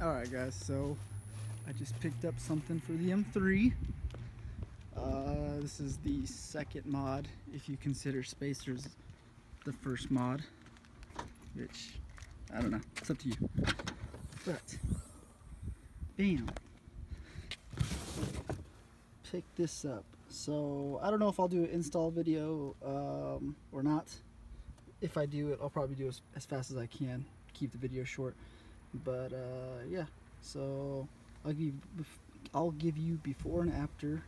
Alright guys, so I just picked up something for the M3. This is the second mod, if you consider spacers the first mod, which, I don't know, it's up to you. But, bam! Pick this up. So, I don't know if I'll do an install video or not. If I do it, I'll probably do it as fast as I can, keep the video short. But yeah, so I'll give you before and after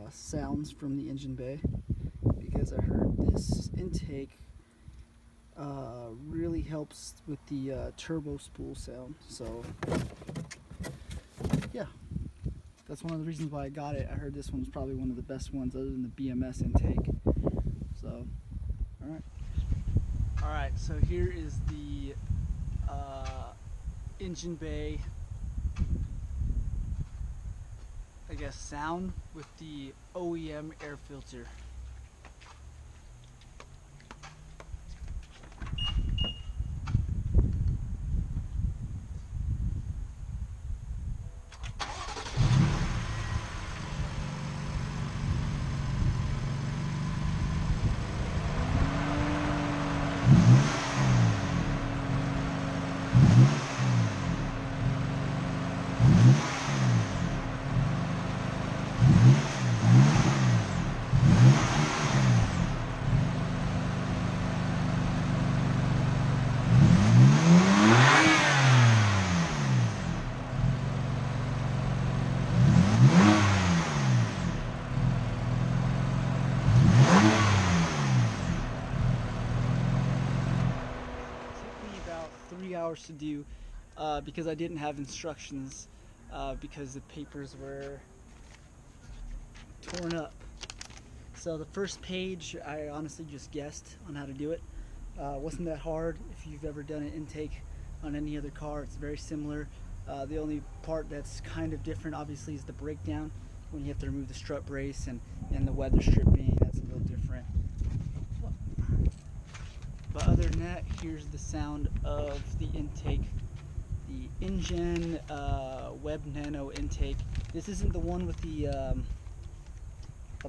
sounds from the engine bay, because I heard this intake really helps with the turbo spool sound. So yeah, that's one of the reasons why I got it. I heard this one's probably one of the best ones other than the BMS intake. So all right, so here is the engine bay, I guess, sound with the OEM air filter. About 3 hours to do because I didn't have instructions because the papers were torn up. So the first page I honestly just guessed on how to do it. Wasn't that hard. If you've ever done an intake on any other car, it's very similar. The only part that's kind of different obviously is the breakdown, when you have to remove the strut brace and the weather stripping. That's a little different. But other than that, here's the sound of the intake. The Injen Web Nano intake. This isn't the one with the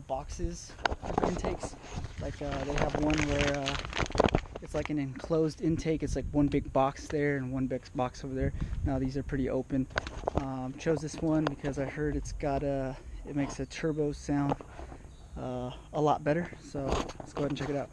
boxes for intakes. Like they have one where it's like an enclosed intake. It's like one big box there and one big box over there. Now these are pretty open. Chose this one because I heard it makes a turbo sound a lot better. So let's go ahead and check it out.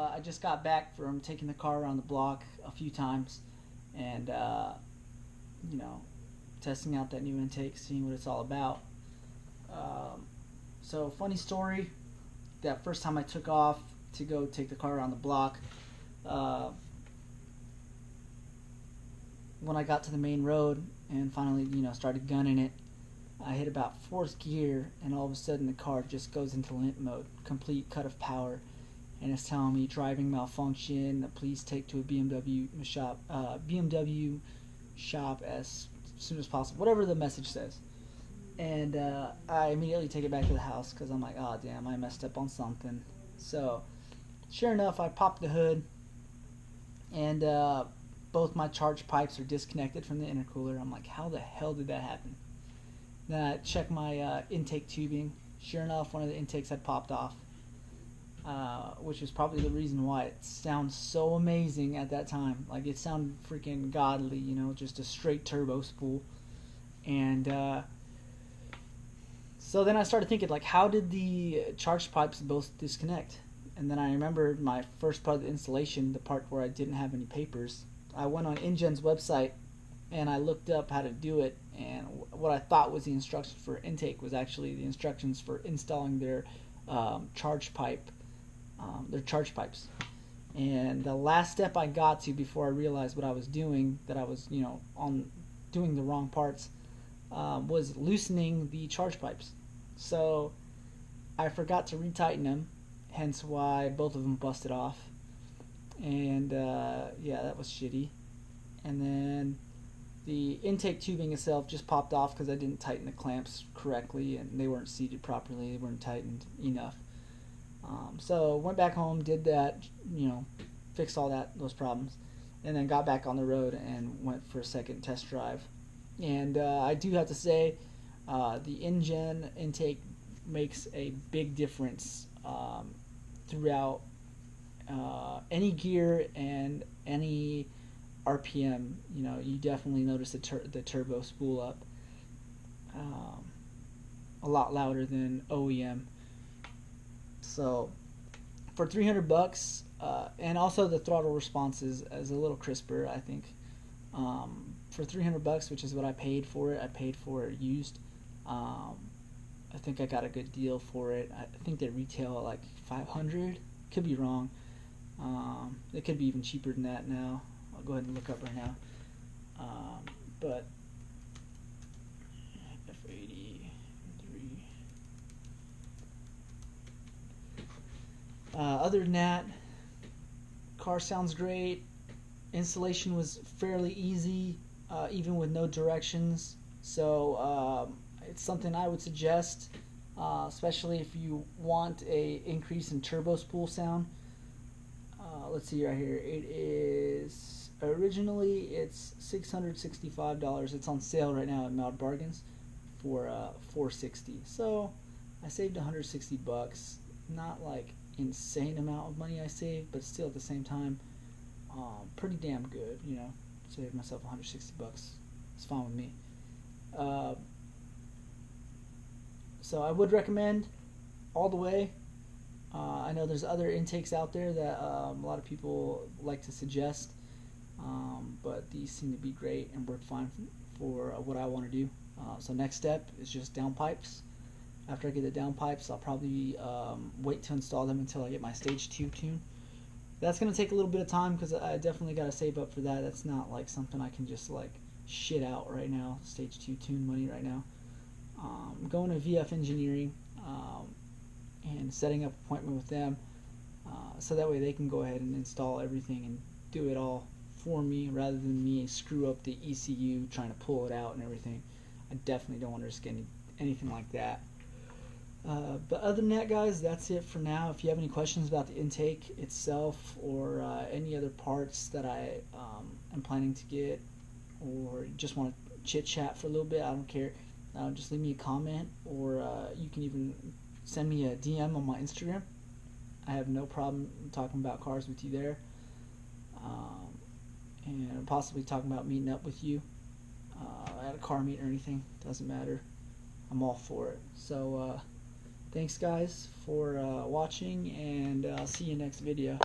I just got back from taking the car around the block a few times and you know, testing out that new intake, seeing what it's all about. So funny story, that first time I took off to go take the car around the block, uh, when I got to the main road and finally, started gunning it, I hit about fourth gear, and all of a sudden the car just goes into limp mode, complete cut of power, and it's telling me driving malfunction. Please take to a BMW shop as soon as possible. Whatever the message says, and I immediately take it back to the house because I'm like, oh damn, I messed up on something. So, sure enough, I popped the hood, and both my charge pipes are disconnected from the intercooler. I'm like, how the hell did that happen? Then I checked my intake tubing. Sure enough, one of the intakes had popped off, which is probably the reason why it sounds so amazing at that time. Like, it sounded freaking godly, just a straight turbo spool. And so then I started thinking, like, how did the charge pipes both disconnect? And then I remembered my first part of the installation, the part where I didn't have any papers. I went on Injen's website and I looked up how to do it, and what I thought was the instructions for intake was actually the instructions for installing their charge pipes. And the last step I got to before I realized what I was doing, that I was doing the wrong parts, was loosening the charge pipes. So I forgot to retighten them, hence why both of them busted off. And yeah, that was shitty. And then the intake tubing itself just popped off because I didn't tighten the clamps correctly, and they weren't seated properly. They weren't tightened enough. So went back home, did that, fixed all those problems, and then got back on the road and went for a second test drive. And I do have to say, the Injen intake makes a big difference throughout any gear and any RPM. You definitely notice the turbo spool up a lot louder than OEM. So for $300, and also the throttle response is a little crisper, I think. For $300, which is what I paid for it used. I think I got a good deal for it. I think they retail at like $500. Could be wrong. It could be even cheaper than that now. I'll go ahead and look up right now. But F80 M3. Other than that, car sounds great. Installation was fairly easy, even with no directions. So it's something I would suggest, especially if you want a increase in turbo spool sound. Let's see right here. It is originally it's $665. It's on sale right now at Mount Bargains for $460. So I saved $160. Not like insane amount of money I saved, but still at the same time, pretty damn good. Saved myself $160. It's fine with me. So I would recommend all the way. I know there's other intakes out there that a lot of people like to suggest, but these seem to be great and work fine for what I want to do. So next step is just downpipes. After I get the downpipes, I'll probably wait to install them until I get my stage 2 tune. That's going to take a little bit of time because I definitely got to save up for that. That's not like something I can just like shit out right now, stage 2 tune money right now. I'm going to VF Engineering and setting up an appointment with them, so that way they can go ahead and install everything and do it all for me rather than me screw up the ECU trying to pull it out and everything. I definitely don't want to risk anything like that. But other than that, guys, that's it for now. If you have any questions about the intake itself or any other parts that I am planning to get, or just want to chit chat for a little bit, I don't care. Just leave me a comment, or you can even send me a DM on my Instagram. I have no problem talking about cars with you there, and possibly talking about meeting up with you at a car meet or anything. Doesn't matter. I'm all for it. So thanks guys for watching, and I'll see you next video.